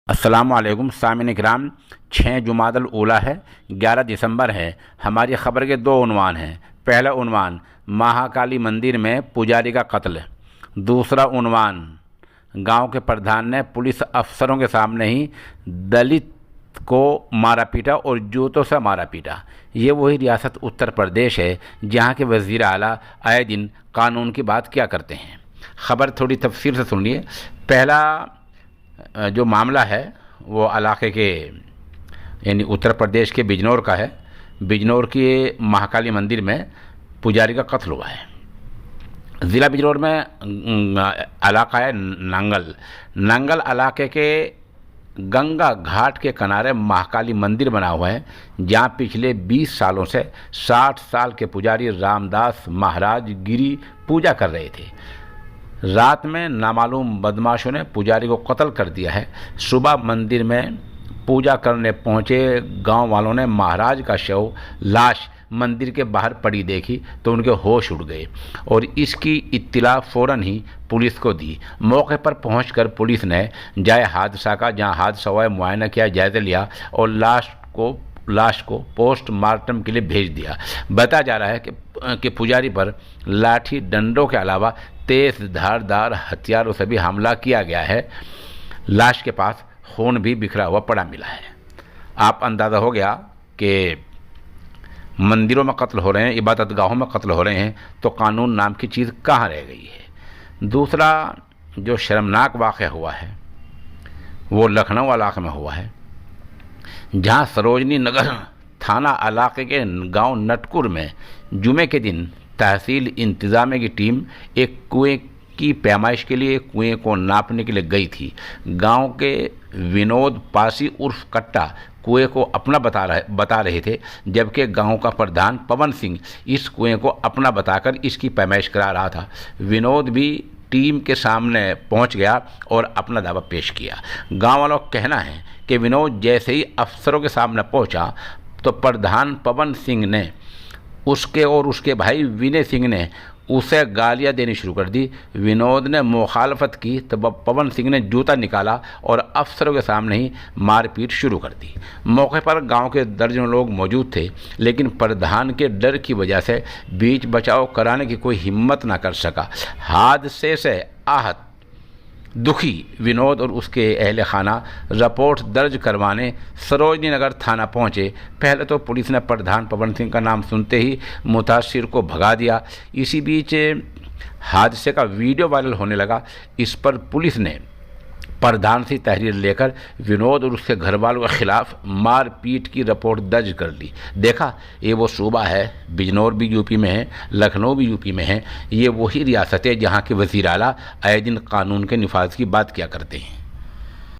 अस्सलामुअलैकुम सामिन इकराम। 6 जुमादल ऊला है, 11 दिसंबर है। हमारी ख़बर के 2 उन्वान हैं। पहला उन्वान, महाकाली मंदिर में पुजारी का कत्ल। दूसरा उन्वान, गांव के प्रधान ने पुलिस अफसरों के सामने ही दलित को मारा पीटा और जूतों से मारा पीटा। ये वही रियासत उत्तर प्रदेश है जहाँ के वज़ीर आला आए दिन कानून की बात क्या करते हैं। ख़बर थोड़ी तफसील से सुनिए। पहला जो मामला है वो इलाके के यानी उत्तर प्रदेश के बिजनौर का है। बिजनौर के महाकाली मंदिर में पुजारी का कत्ल हुआ है। ज़िला बिजनौर में इलाका है नंगल इलाके के गंगा घाट के किनारे महाकाली मंदिर बना हुआ है, जहाँ पिछले 20 सालों से 60 साल के पुजारी रामदास महाराज गिरी पूजा कर रहे थे। रात में नामालूम बदमाशों ने पुजारी को कत्ल कर दिया है। सुबह मंदिर में पूजा करने पहुंचे गांव वालों ने महाराज का लाश मंदिर के बाहर पड़ी देखी तो उनके होश उड़ गए और इसकी इत्तला फ़ौरन ही पुलिस को दी। मौके पर पहुंचकर पुलिस ने जहाँ हादसा हुआ है मुआयना किया, जायज़ा लिया और लाश को पोस्टमार्टम के लिए भेज दिया। बताया जा रहा है कि पुजारी पर लाठी डंडों के अलावा तेज धारदार हथियारों से भी हमला किया गया है। लाश के पास खून भी बिखरा हुआ पड़ा मिला है। आप अंदाज़ा हो गया कि मंदिरों में कत्ल हो रहे हैं, इबादत गाहों में कत्ल हो रहे हैं, तो कानून नाम की चीज़ कहाँ रह गई है। दूसरा जो शर्मनाक वाक़या हुआ है वो लखनऊ इलाके में हुआ है, जहाँ सरोजनी नगर थाना इलाके के गांव नटकुर में जुमे के दिन तहसील इंतज़ामिया की टीम एक कुएं की पैमाइश के लिए कुएं को नापने के लिए गई थी। गांव के विनोद पासी उर्फ कट्टा कुएं को अपना बता रहे थे, जबकि गांव का प्रधान पवन सिंह इस कुएं को अपना बताकर इसकी पैमाइश करा रहा था। विनोद भी टीम के सामने पहुंच गया और अपना दावा पेश किया। गांव वालों का कहना है कि विनोद जैसे ही अफसरों के सामने पहुंचा तो प्रधान पवन सिंह ने उसके भाई विनय सिंह ने उसे गालियां देनी शुरू कर दी। विनोद ने मुखालफत की तो पवन सिंह ने जूता निकाला और अफसरों के सामने ही मारपीट शुरू कर दी। मौके पर गांव के दर्जनों लोग मौजूद थे, लेकिन प्रधान के डर की वजह से बीच बचाव कराने की कोई हिम्मत ना कर सका। हादसे से आहत दुखी विनोद और उसके अहले खाना रिपोर्ट दर्ज करवाने सरोजनी नगर थाना पहुंचे। पहले तो पुलिस ने प्रधान पवन सिंह का नाम सुनते ही मुतासिर को भगा दिया। इसी बीच हादसे का वीडियो वायरल होने लगा। इस पर पुलिस ने प्रधान से तहरीर लेकर विनोद और उसके घर वालों के खिलाफ मारपीट की रिपोर्ट दर्ज कर ली। देखा, ये वो सूबा है, बिजनौर भी यूपी में है, लखनऊ भी यूपी में है। ये वही रियासत है जहाँ के वज़ीर आला आए दिन कानून के निफाज की बात किया करते हैं।